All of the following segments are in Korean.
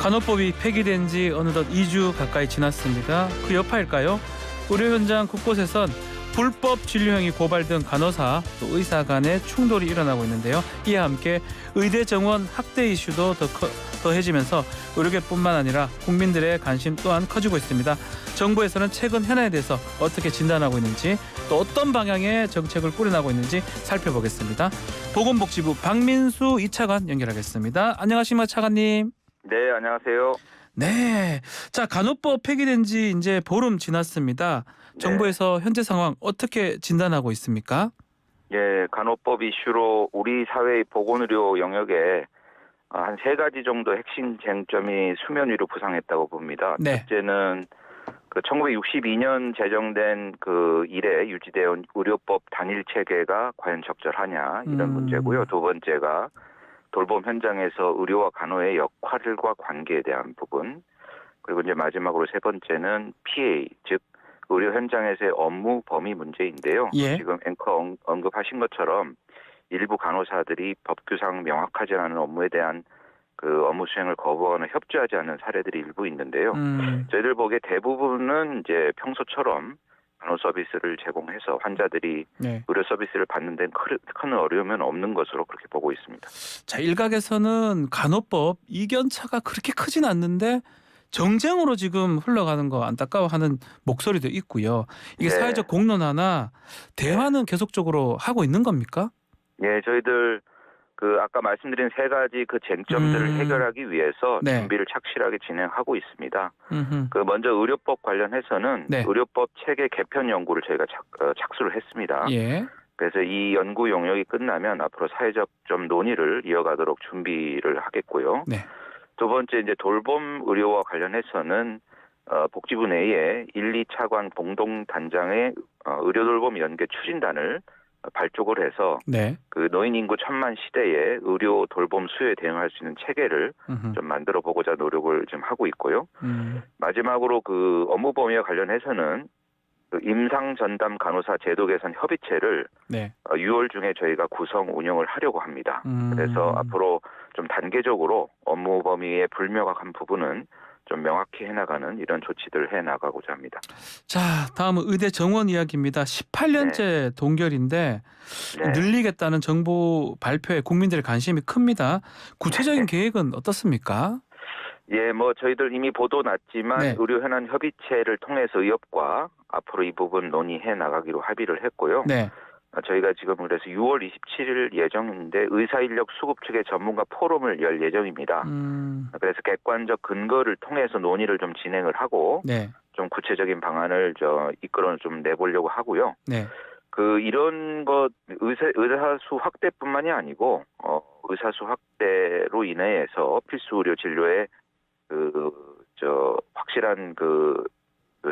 간호법이 폐기된 지 어느덧 2주 가까이 지났습니다. 그 여파일까요? 의료 현장 곳곳에선 불법 진료행위 고발 등 간호사 또 의사 간의 충돌이 일어나고 있는데요. 이와 함께 의대 정원 학대 이슈도 더해지면서 의료계뿐만 아니라 국민들의 관심 또한 커지고 있습니다. 정부에서는 최근 현안에 대해서 어떻게 진단하고 있는지 또 어떤 방향의 정책을 꾸려나가고 있는지 살펴보겠습니다. 보건복지부 박민수 2차관 연결하겠습니다. 안녕하십니까 차관님. 네, 안녕하세요. 네, 자 간호법 폐기된 지 이제 보름 지났습니다. 정부에서 현재 상황 어떻게 진단하고 있습니까? 예, 간호법 이슈로 우리 사회의 보건의료 영역에 한 3가지 정도 핵심 쟁점이 수면 위로 부상했다고 봅니다. 네. 첫째는 1962년 제정된 그 이래 유지되어 의료법 단일 체계가 과연 적절하냐 이런 문제고요. 두 번째가 돌봄 현장에서 의료와 간호의 역할과 관계에 대한 부분. 그리고 이제 마지막으로 세 번째는 PA, 즉 의료 현장에서의 업무 범위 문제인데요. 예. 지금 앵커 언급하신 것처럼 일부 간호사들이 법규상 명확하지 않은 업무에 대한 그 업무 수행을 거부하거나 협조하지 않는 사례들이 일부 있는데요. 저희들 보기에 대부분은 이제 평소처럼 간호 서비스를 제공해서 환자들이 네. 의료 서비스를 받는 데는 큰 어려움은 없는 것으로 그렇게 보고 있습니다. 자, 일각에서는 간호법 이견차가 그렇게 크진 않는데 정쟁으로 지금 흘러가는 거 안타까워하는 목소리도 있고요. 이게 네. 사회적 공론화나 대화는 계속적으로 하고 있는 겁니까? 예, 저희들 아까 말씀드린 3가지 그 쟁점들을 해결하기 위해서 네. 준비를 착실하게 진행하고 있습니다. 음흠. 먼저 의료법 관련해서는 네. 의료법 체계 개편 연구를 저희가 착수를 했습니다. 예. 그래서 이 연구 용역이 끝나면 앞으로 사회적 좀 논의를 이어가도록 준비를 하겠고요. 네. 두 번째 이제 돌봄 의료와 관련해서는 복지부 내에 1, 2차관 공동단장의 의료돌봄 연계 추진단을 발족을 해서 네. 그 노인 인구 1000만 시대에 의료 돌봄 수요에 대응할 수 있는 체계를 좀 만들어 보고자 노력을 좀 하고 있고요. 마지막으로 그 업무 범위와 관련해서는 그 임상 전담 간호사 제도 개선 협의체를 네. 6월 중에 저희가 구성 운영을 하려고 합니다. 그래서 앞으로 좀 단계적으로 업무 범위의 불명확한 부분은 좀 명확히 해나가는 이런 조치들을 해나가고자 합니다. 자, 다음은 의대 정원 이야기입니다. 18년째 동결인데 네. 늘리겠다는 정부 발표에 국민들의 관심이 큽니다. 구체적인 계획은 어떻습니까? 예, 저희들 이미 보도 났지만 네. 의료 현안 협의체를 통해서 의협과 앞으로 이 부분 논의해 나가기로 합의를 했고요. 네. 저희가 지금 그래서 6월 27일 예정인데 의사인력 수급 측의 전문가 포럼을 열 예정입니다. 그래서 객관적 근거를 통해서 논의를 좀 진행을 하고 네. 좀 구체적인 방안을 이끌어 좀 내보려고 하고요. 네. 이런 것 의사수 확대뿐만이 아니고 의사수 확대로 인해서 필수 의료 진료에 확실한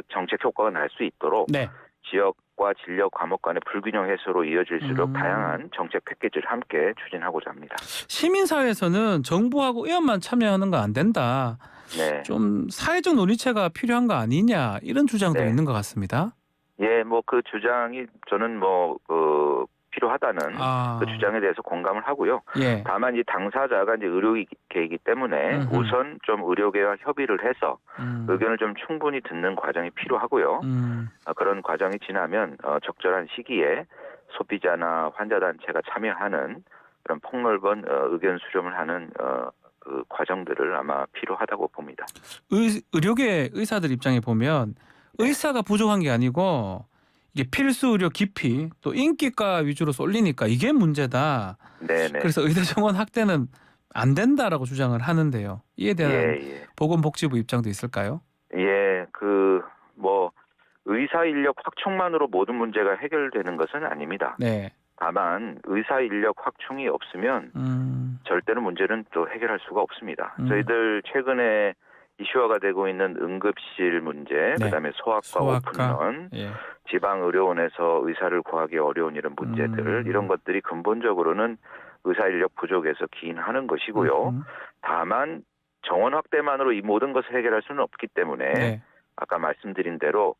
정책 효과가 날 수 있도록 네. 지역과 진료 과목 간의 불균형 해소로 이어질수록 다양한 정책 패키지를 함께 추진하고자 합니다. 시민사회에서는 정부하고 의원만 참여하는 거 안 된다. 네. 좀 사회적 논의체가 필요한 거 아니냐 이런 주장도 네. 있는 것 같습니다. 예, 그 주장이 저는 필요하다는 그 주장에 대해서 공감을 하고요. 예. 다만 이 당사자가 이제 의료계이기 때문에 우선 좀 의료계와 협의를 해서 의견을 좀 충분히 듣는 과정이 필요하고요. 그런 과정이 지나면 적절한 시기에 소비자나 환자 단체가 참여하는 그런 폭넓은 의견 수렴을 하는 그 과정들을 아마 필요하다고 봅니다. 의료계 의사들 입장에 보면 의사가 부족한 게 아니고 이게 필수 의료 기피 또 인기가 위주로 쏠리니까 이게 문제다. 네네. 그래서 의대 정원 확대는 안 된다라고 주장을 하는데요. 이에 대한 예. 보건복지부 입장도 있을까요? 예, 의사 인력 확충만으로 모든 문제가 해결되는 것은 아닙니다. 네. 다만 의사 인력 확충이 없으면 절대로 문제는 또 해결할 수가 없습니다. 저희들 최근에 이슈화가 되고 있는 응급실 문제, 네. 그다음에 소아과 오픈런, 예. 지방 의료원에서 의사를 구하기 어려운 이런 문제들, 이런 것들이 근본적으로는 의사 인력 부족에서 기인하는 것이고요. 다만 정원 확대만으로 이 모든 것을 해결할 수는 없기 때문에 네. 아까 말씀드린 대로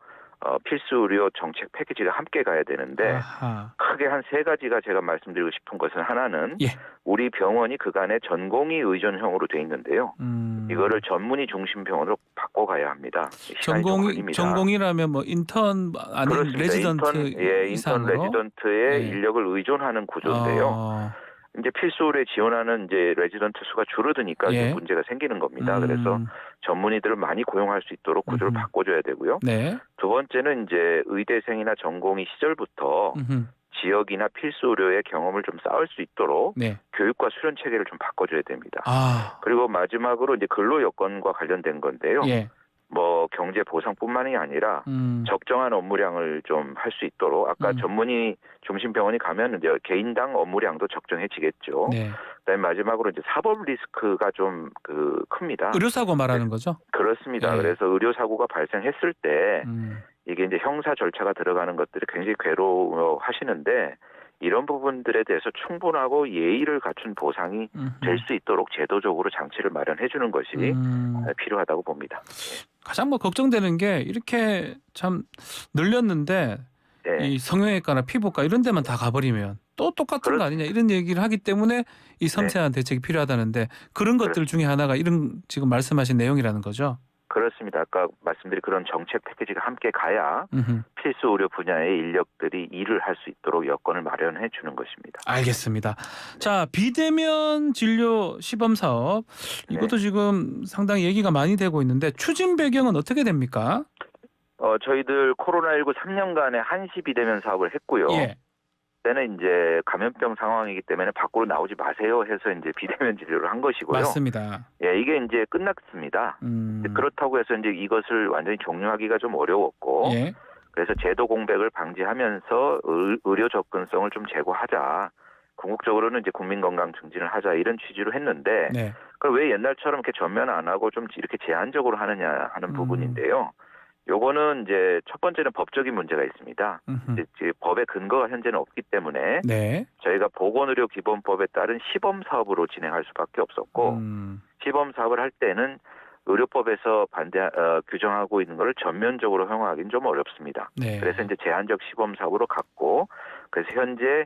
필수 의료 정책 패키지가 함께 가야 되는데 아하. 크게 한 세 가지가 제가 말씀드리고 싶은 것은 하나는 예. 우리 병원이 그간에 전공의 의존형으로 돼 있는데요. 이거를 전문의 중심 병원으로 바꿔가야 합니다. 시간이 좀 걸립니다. 전공이라면 뭐 인턴 아닌 그렇습니다. 레지던트 인턴 이상으로 레지던트의 예. 인력을 의존하는 구조인데요. 이제 필수의료에 지원하는 이제 레지던트 수가 줄어드니까 예. 이제 문제가 생기는 겁니다. 그래서 전문의들을 많이 고용할 수 있도록 구조를 바꿔줘야 되고요. 네. 두 번째는 이제 의대생이나 전공의 시절부터 지역이나 필수 의료의 경험을 좀 쌓을 수 있도록 네. 교육과 수련 체계를 좀 바꿔줘야 됩니다. 아. 그리고 마지막으로 이제 근로 여건과 관련된 건데요. 예. 뭐 경제 보상뿐만이 아니라 적정한 업무량을 좀 할 수 있도록 아까 전문의 중심 병원이 가면 이제 개인당 업무량도 적정해지겠죠. 네. 그다음에 마지막으로 이제 사법 리스크가 좀 큽니다. 의료사고 말하는 네. 거죠? 그렇습니다. 예. 그래서 의료 사고가 발생했을 때 이게 이제 형사 절차가 들어가는 것들이 굉장히 괴로워하시는데 이런 부분들에 대해서 충분하고 예의를 갖춘 보상이 될 수 있도록 제도적으로 장치를 마련해 주는 것이 필요하다고 봅니다. 가장 뭐 걱정되는 게 이렇게 참 늘렸는데 네. 이 성형외과나 피부과 이런 데만 다 가버리면 또 똑같은 거 아니냐 이런 얘기를 하기 때문에 이 섬세한 대책이 필요하다는데 그런 것들 중에 하나가 이런 지금 말씀하신 내용이라는 거죠? 그렇습니다. 아까 말씀드린 그런 정책 패키지가 함께 가야 필수 의료 분야의 인력들이 일을 할 수 있도록 여건을 마련해 주는 것입니다. 알겠습니다. 자, 비대면 진료 시범 사업 이것도 지금 상당히 얘기가 많이 되고 있는데 추진 배경은 어떻게 됩니까? 저희들 코로나19 3년간의 한시 비대면 사업을 했고요. 예. 그때는 이제 감염병 상황이기 때문에 밖으로 나오지 마세요 해서 이제 비대면 진료를 한 것이고요. 맞습니다. 예, 이게 이제 끝났습니다. 그렇다고 해서 이제 이것을 완전히 종료하기가 좀 어려웠고, 예. 그래서 제도 공백을 방지하면서 의료 접근성을 좀 제고하자. 궁극적으로는 이제 국민 건강 증진을 하자 이런 취지로 했는데, 네. 그걸 왜 옛날처럼 이렇게 전면 안 하고 좀 이렇게 제한적으로 하느냐 하는 부분인데요. 요거는 이제 첫 번째는 법적인 문제가 있습니다. 이제 법의 근거가 현재는 없기 때문에 네. 저희가 보건의료기본법에 따른 시범 사업으로 진행할 수밖에 없었고 시범 사업을 할 때는 의료법에서 규정하고 있는 것을 전면적으로 허용하기는 좀 어렵습니다. 네. 그래서 이제 제한적 시범 사업으로 갔고 그래서 현재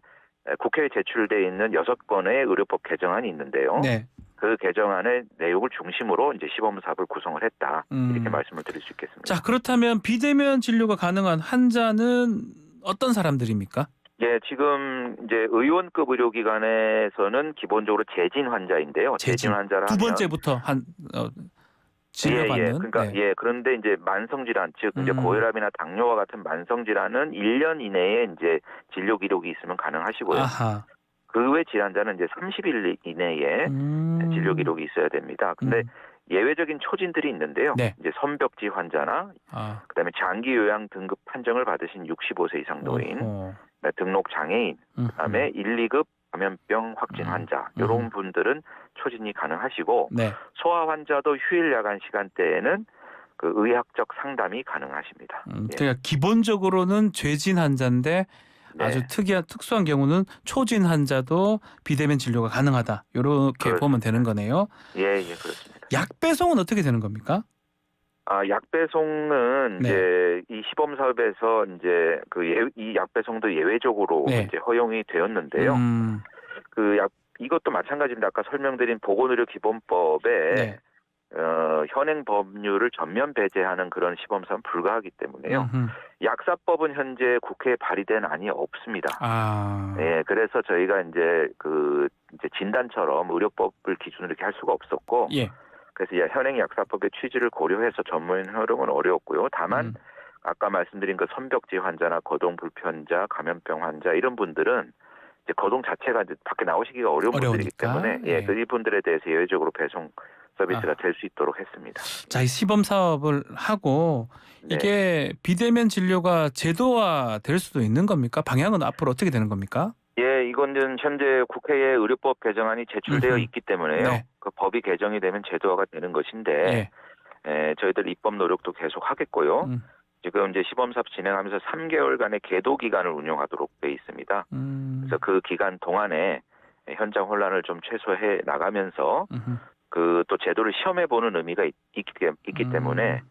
국회에 제출돼 있는 6건의 의료법 개정안이 있는데요. 네. 그 개정안의 내용을 중심으로 이제 시범 사업을 구성을 했다. 이렇게 말씀을 드릴 수 있겠습니다. 자, 그렇다면 비대면 진료가 가능한 환자는 어떤 사람들입니까? 예, 지금 이제 의원급 의료기관에서는 기본적으로 재진 환자인데요. 재진 환자라 두 하면 번째부터 진료받는. 예. 그러니까 네. 예, 그런데 이제 만성 질환 즉 이제 고혈압이나 당뇨와 같은 만성 질환은 1년 이내에 이제 진료 기록이 있으면 가능하시고요. 아하. 그 외 질환자는 이제 30일 이내에 진료 기록이 있어야 됩니다. 근데 예외적인 초진들이 있는데요. 네. 이제 선벽지 환자나 그다음에 장기 요양 등급 판정을 받으신 65세 이상 노인, 등록 장애인, 그다음에 1, 2급 감염병 확진 환자 이런 분들은 초진이 가능하시고 네. 소아 환자도 휴일 야간 시간대에는 그 의학적 상담이 가능하십니다. 그러니까 기본적으로는 죄진 환자인데 네. 아주 특수한 경우는 초진 환자도 비대면 진료가 가능하다. 이렇게 보면 되는 거네요. 예, 그렇습니다. 약 배송은 어떻게 되는 겁니까? 약 배송은 네. 이제 이 시범 사업에서 이제 이 약 배송도 예외적으로 네. 이제 허용이 되었는데요. 이것도 마찬가지입니다. 아까 설명드린 보건의료기본법에 네. 현행 법률을 전면 배제하는 그런 시범 사업은 불가하기 때문에요. 약사법은 현재 국회에 발의된 안이 없습니다. 예, 그래서 저희가 이제 이제 진단처럼 의료법을 기준으로 이렇게 할 수가 없었고, 예. 그래서 현행 약사법의 취지를 고려해서 전문 활용은 어려웠고요. 다만 아까 말씀드린 그 선벽지 환자나 거동 불편자, 감염병 환자 이런 분들은 이제 거동 자체가 이제 밖에 나오시기가 어려운 분들이기 때문에 예. 이 분들에 대해서 예외적으로 배송 서비스가 될 수 있도록 했습니다. 자, 이 시범 사업을 하고 이게 비대면 진료가 제도화 될 수도 있는 겁니까? 방향은 앞으로 어떻게 되는 겁니까? 예, 이거는 현재 국회에 의료법 개정안이 제출되어 있기 때문에요. 네. 그 법이 개정이 되면 제도화가 되는 것인데 저희들 입법 노력도 계속 하겠고요. 지금 이제 시범 사업 진행하면서 3개월간의 계도 기간을 운영하도록 돼 있습니다. 그래서 그 기간 동안에 현장 혼란을 좀 최소해 나가면서 또 제도를 시험해 보는 의미가 있기 때문에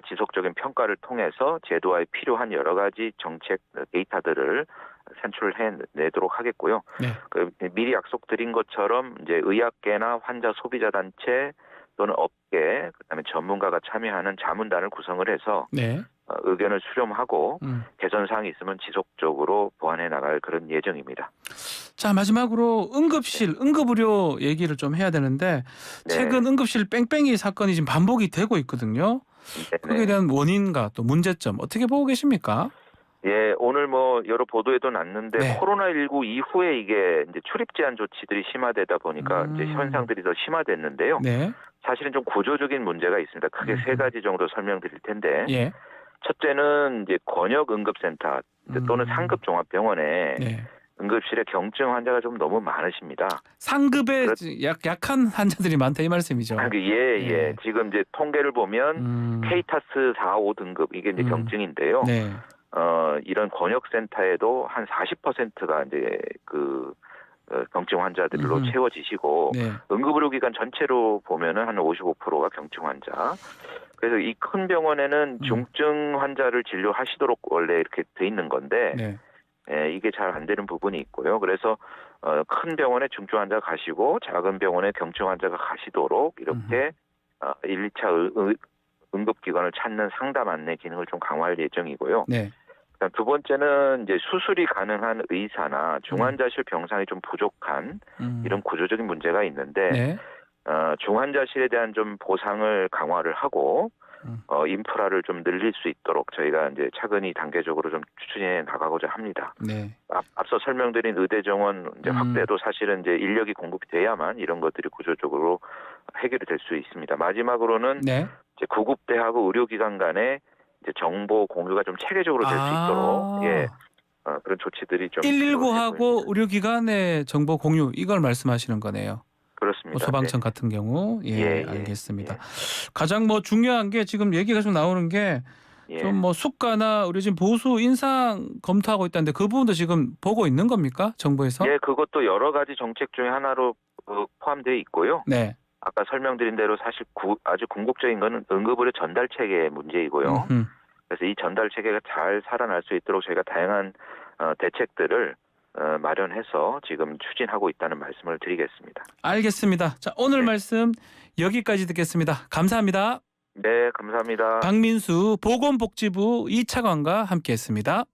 지속적인 평가를 통해서 제도화에 필요한 여러 가지 정책 데이터들을 산출해내도록 하겠고요. 네. 미리 약속드린 것처럼 이제 의학계나 환자 소비자 단체 또는 업계, 그다음에 전문가가 참여하는 자문단을 구성을 해서 네. 의견을 수렴하고 개선 사항이 있으면 지속적으로 보완해 나갈 그런 예정입니다. 자, 마지막으로 응급의료 얘기를 좀 해야 되는데 네. 최근 응급실 뺑뺑이 사건이 지금 반복이 되고 있거든요. 거기에 대한 원인과 또 문제점 어떻게 보고 계십니까? 예, 오늘 여러 보도에도 났는데 네. 코로나19 이후에 이게 이제 출입 제한 조치들이 심화되다 보니까 이제 현상들이 더 심화됐는데요. 네. 사실은 좀 구조적인 문제가 있습니다. 크게 세 가지 정도 설명드릴 텐데. 예. 첫째는 이제 권역 응급센터 또는 상급 종합병원에 네. 응급실에 경증 환자가 좀 너무 많으십니다. 상급에 약한 환자들이 많다 이 말씀이죠. 예. 지금 이제 통계를 보면 K타스 4, 5등급 이게 이제 경증인데요. 네. 이런 권역센터에도 한 40%가 이제 경증 환자들로 채워지시고 네. 응급의료기관 전체로 보면은 한 55%가 경증 환자. 그래서 이 큰 병원에는 중증 환자를 진료하시도록 원래 이렇게 돼 있는 건데 네. 이게 잘 안 되는 부분이 있고요. 그래서 큰 병원에 중증 환자 가시고 작은 병원에 경증 환자가 가시도록 이렇게 1, 2차 응급기관을 찾는 상담 안내 기능을 좀 강화할 예정이고요. 네. 그다음 두 번째는 이제 수술이 가능한 의사나 중환자실 병상이 좀 부족한 이런 구조적인 문제가 있는데 네. 중환자실에 대한 좀 보상을 강화를 하고 인프라를 좀 늘릴 수 있도록 저희가 이제 차근히 단계적으로 좀 추진해 나가고자 합니다. 네. 앞서 설명드린 의대 정원 이제 확대도 사실은 이제 인력이 공급이 돼야만 이런 것들이 구조적으로 해결이 될 수 있습니다. 마지막으로는 네. 이제 구급대하고 의료기관 간에 이제 정보 공유가 좀 체계적으로 될 수 있도록 그런 조치들이 좀 119하고 의료기관의 정보 공유 이걸 말씀하시는 거네요. 그렇습니다. 소방청 네. 같은 경우 예, 알겠습니다. 예. 가장 중요한 게 지금 얘기가 좀 나오는 게 좀 수가나 의료진 보수 인상 검토하고 있다는데 그 부분도 지금 보고 있는 겁니까? 정부에서? 예, 그것도 여러 가지 정책 중에 하나로 포함되어 있고요. 네. 아까 설명드린 대로 사실 아주 궁극적인 거는 응급의료 전달 체계의 문제이고요. 그래서 이 전달 체계가 잘 살아날 수 있도록 저희가 다양한 대책들을 마련해서 지금 추진하고 있다는 말씀을 드리겠습니다. 알겠습니다. 자, 오늘 말씀 여기까지 듣겠습니다. 감사합니다. 네, 감사합니다. 박민수 보건복지부 2차관과 함께했습니다.